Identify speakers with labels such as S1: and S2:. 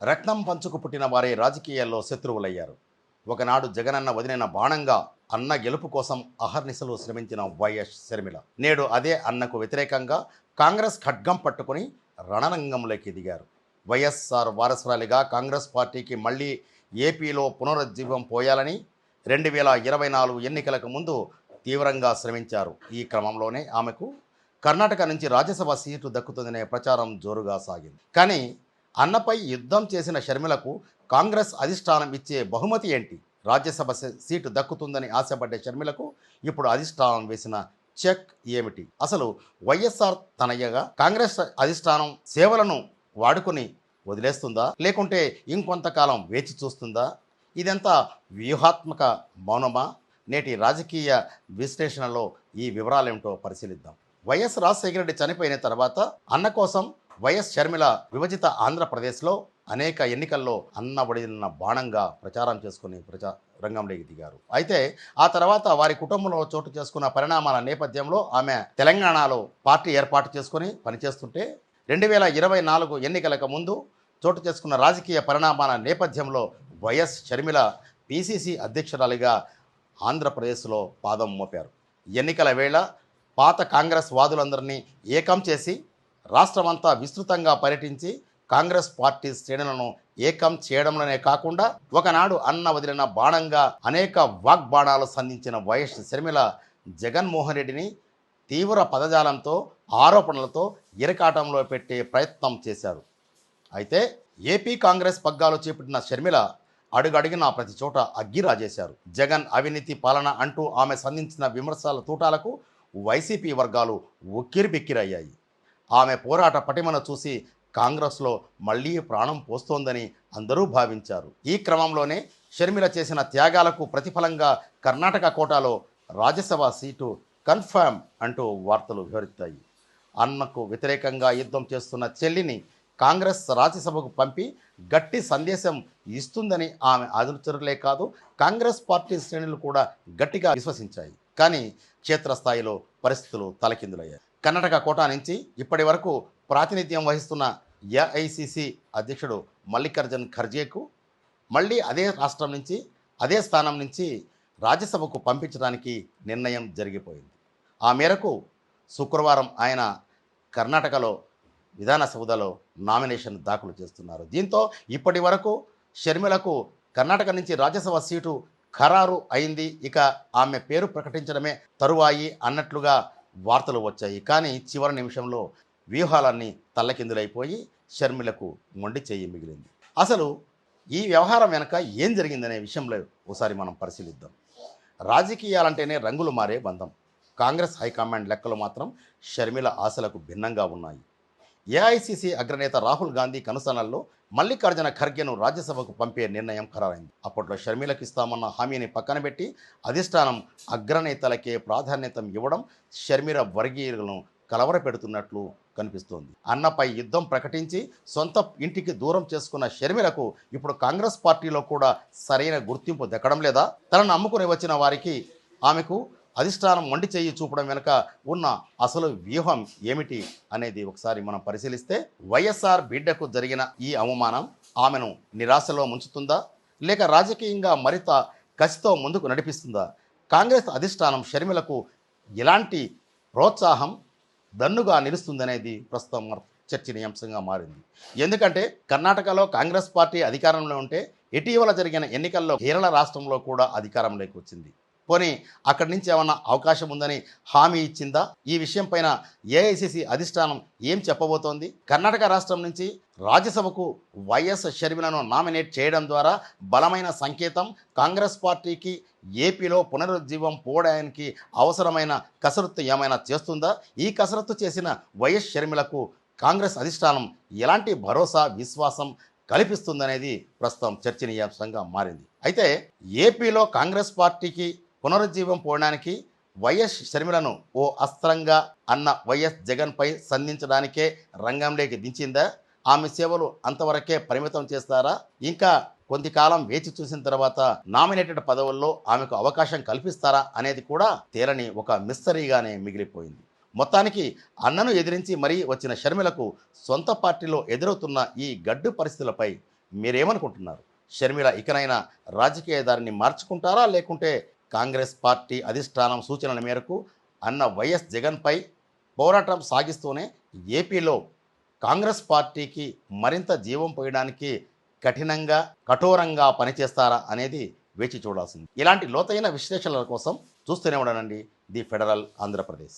S1: రత్నం పంచుకు పుట్టిన వారే రాజకీయాల్లో శత్రువులయ్యారు. ఒకనాడు జగనన్న వదిలిన బాణంగా అన్న గెలుపు కోసం అహర్నిశలు శ్రమించిన వైఎస్ షర్మిల నేడు అదే అన్నకు వ్యతిరేకంగా కాంగ్రెస్ ఖడ్గం పట్టుకుని రణరంగంలోకి దిగారు. వైఎస్ఆర్ వారసురాలిగా కాంగ్రెస్ పార్టీకి మళ్ళీ ఏపీలో పునరుజ్జీవం పోయాలని 2024 ఎన్నికలకు ముందు తీవ్రంగా శ్రమించారు. ఈ క్రమంలోనే ఆమెకు కర్ణాటక నుంచి రాజ్యసభ సీటు దక్కుతుందనే ప్రచారం జోరుగా సాగింది. కానీ అన్నపై యుద్ధం చేసిన షర్మిలకు కాంగ్రెస్ అధిష్టానం ఇచ్చే బహుమతి ఏంటి? రాజ్యసభ సీటు దక్కుతుందని ఆశపడ్డే షర్మిలకు ఇప్పుడు అధిష్టానం వేసిన చెక్ ఏమిటి? అసలు వైఎస్ఆర్ తనయ్యగా కాంగ్రెస్ అధిష్టానం సేవలను వాడుకొని వదిలేస్తుందా, లేకుంటే ఇంకొంతకాలం వేచి చూస్తుందా? ఇదంతా వ్యూహాత్మక మౌనమా? నేటి రాజకీయ విశ్లేషణలో ఈ వివరాలేమిటో పరిశీలిద్దాం. వైఎస్ రాజశేఖర రెడ్డి చనిపోయిన తర్వాత అన్న కోసం వైఎస్ షర్మిల విభజిత ఆంధ్రప్రదేశ్లో అనేక ఎన్నికల్లో అన్న వడిలిన బాణంగా ప్రచారం చేసుకుని రంగంలోకి దిగారు. అయితే ఆ తర్వాత వారి కుటుంబంలో చోటు చేసుకున్న పరిణామాల నేపథ్యంలో ఆమె తెలంగాణలో పార్టీ ఏర్పాటు చేసుకుని పనిచేస్తుంటే 2024 ఎన్నికలకు ముందు చోటు చేసుకున్న రాజకీయ పరిణామాల నేపథ్యంలో వైఎస్ షర్మిల పిసిసి అధ్యక్షురాలిగా ఆంధ్రప్రదేశ్లో పాదం మోపారు. ఎన్నికల వేళ పాత కాంగ్రెస్ వాదులందరినీ ఏకం చేసి రాష్ట్రమంతా విస్తృతంగా పర్యటించి కాంగ్రెస్ పార్టీ శ్రేణులను ఏకం చేయడంలోనే కాకుండా ఒకనాడు అన్న వదిలిన బాణంగా అనేక వాగ్బాణాలు సంధించిన వైఎస్ షర్మిల జగన్మోహన్ రెడ్డిని తీవ్ర పదజాలంతో ఆరోపణలతో ఇరకాటంలో పెట్టే ప్రయత్నం చేశారు. అయితే ఏపీ కాంగ్రెస్ పగ్గాలు చేపట్టిన షర్మిల అడుగడిగిన ప్రతి చోట అగ్గిరాజేశారు. జగన్ అవినీతి పాలన అంటూ ఆమె సంధించిన విమర్శల తూటాలకు వైసీపీ వర్గాలు ఉక్కిరిబిక్కిరయ్యాయి. ఆమె పోరాట పటిమను చూసి కాంగ్రెస్లో మళ్లీ ప్రాణం పోస్తోందని అందరూ భావించారు. ఈ క్రమంలోనే షర్మిల చేసిన త్యాగాలకు ప్రతిఫలంగా కర్ణాటక కోటాలో రాజ్యసభ సీటు కన్ఫర్మ్ అంటూ వార్తలు వివరిస్తాయి. అన్నకు వ్యతిరేకంగా యుద్ధం చేస్తున్న చెల్లిని కాంగ్రెస్ రాజ్యసభకు పంపి గట్టి సందేశం ఇస్తుందని ఆమె అనుచరులే కాదు, కాంగ్రెస్ పార్టీ శ్రేణులు కూడా గట్టిగా విశ్వసించాయి. కానీ క్షేత్రస్థాయిలో పరిస్థితులు తలకిందులయ్యాయి. కర్ణాటక కోటా నుంచి ఇప్పటి వరకు ప్రాతినిధ్యం వహిస్తున్న ఏఐసిసి అధ్యక్షుడు మల్లికార్జున్ ఖర్గేకు మళ్ళీ అదే రాష్ట్రం నుంచి అదే స్థానం నుంచి రాజ్యసభకు పంపించడానికి నిర్ణయం జరిగిపోయింది. ఆ మేరకు శుక్రవారం ఆయన కర్ణాటకలో విధానసౌధలో నామినేషన్ దాఖలు చేస్తున్నారు. దీంతో ఇప్పటి వరకు షర్మిలకు కర్ణాటక నుంచి రాజ్యసభ సీటు ఖరారు అయింది. ఇక ఆమె పేరు ప్రకటించడమే తరువాయి అన్నట్లుగా వార్తలు వచ్చాయి. కానీ చివరి నిమిషంలో వ్యూహాలన్నీ తల్లకిందులైపోయి షర్మిలకు మొండి చెయ్యి మిగిలింది. అసలు ఈ వ్యవహారం వెనక ఏం జరిగిందనే విషయంలో ఒకసారి మనం పరిశీలిద్దాం. రాజకీయాలంటేనే రంగులు మారే బంధం. కాంగ్రెస్ హైకమాండ్ లెక్కలు మాత్రం షర్మిల ఆశలకు భిన్నంగా ఉన్నాయి. ఏఐసిసి అగ్రనేత రాహుల్ గాంధీ కనుసనల్లో మల్లికార్జున ఖర్గేను రాజ్యసభకు పంపే నిర్ణయం ఖరారైంది. అప్పట్లో షర్మిలకు ఇస్తామన్న హామీని పక్కన పెట్టి అధిష్టానం అగ్రనేతలకే ప్రాధాన్యత ఇవ్వడం షర్మిల వర్గీయులను కలవరపెడుతున్నట్లు కనిపిస్తోంది. అన్నపై యుద్ధం ప్రకటించి సొంత ఇంటికి దూరం చేసుకున్న షర్మిలకు ఇప్పుడు కాంగ్రెస్ పార్టీలో కూడా సరైన గుర్తింపు దక్కడం లేదా? తనను నమ్ముకుని వచ్చిన వారికి ఆమెకు అధిష్టానం మొండి చెయ్యి చూపడం వెనుక ఉన్న అసలు వ్యూహం ఏమిటి అనేది ఒకసారి మనం పరిశీలిస్తే, వైఎస్ఆర్ బిడ్డకు జరిగిన ఈ అవమానం ఆమెను నిరాశలో ముంచుతుందా, లేక రాజకీయంగా మరింత కసితో ముందుకు నడిపిస్తుందా? కాంగ్రెస్ అధిష్టానం షర్మిలకు ఎలాంటి ప్రోత్సాహం దన్నుగా నిలుస్తుందనేది ప్రస్తుతం చర్చనీయాంశంగా మారింది. ఎందుకంటే కర్ణాటకలో కాంగ్రెస్ పార్టీ అధికారంలో ఉంటే ఇటీవల జరిగిన ఎన్నికల్లో కేరళ రాష్ట్రంలో కూడా అధికారంలోకి వచ్చింది. పోనీ అక్కడి నుంచి ఏమన్నా అవకాశం ఉందని హామీ ఇచ్చిందా? ఈ విషయం పైన ఏఐసిసి అధిష్టానం ఏం చెప్పబోతోంది? కర్ణాటక రాష్ట్రం నుంచి రాజ్యసభకు వైఎస్ షర్మిలను నామినేట్ చేయడం ద్వారా బలమైన సంకేతం. కాంగ్రెస్ పార్టీకి ఏపీలో పునరుజ్జీవం పోవడానికి అవసరమైన కసరత్తు ఏమైనా చేస్తుందా? ఈ కసరత్తు చేసిన వైఎస్ షర్మిలకు కాంగ్రెస్ అధిష్టానం ఎలాంటి భరోసా, విశ్వాసం కల్పిస్తుందనేది ప్రస్తుతం చర్చనీయాంశంగా మారింది. అయితే ఏపీలో కాంగ్రెస్ పార్టీకి పునరుజ్జీవం పోవడానికి వైఎస్ షర్మిలను ఓ అస్త్రంగా అన్న వైఎస్ జగన్పై సంధించడానికే రంగంలోకి దించిందా? ఆమె సేవలు అంతవరకే పరిమితం చేస్తారా? ఇంకా కొంతకాలం వేచి చూసిన తర్వాత నామినేటెడ్ పదవుల్లో ఆమెకు అవకాశం కల్పిస్తారా అనేది కూడా తేలని ఒక మిస్టరీగానే మిగిలిపోయింది. మొత్తానికి అన్నను ఎదిరించి మరీ వచ్చిన షర్మిలకు సొంత పార్టీలో ఎదురవుతున్న ఈ గడ్డు పరిస్థితులపై మీరేమనుకుంటున్నారు? షర్మిల ఇకనైనా రాజకీయ దారిని మార్చుకుంటారా, లేకుంటే కాంగ్రెస్ పార్టీ అధిష్టానం సూచనల మేరకు అన్న వైఎస్ జగన్పై పోరాటం సాగిస్తూనే ఏపీలో కాంగ్రెస్ పార్టీకి మరింత జీవం పోయడానికి కఠినంగా కఠోరంగా పనిచేస్తారా అనేది వేచి చూడాల్సింది. ఇలాంటి లోతైన విశ్లేషణల కోసం చూస్తూనే ఉండనండి ది ఫెడరల్ ఆంధ్రప్రదేశ్.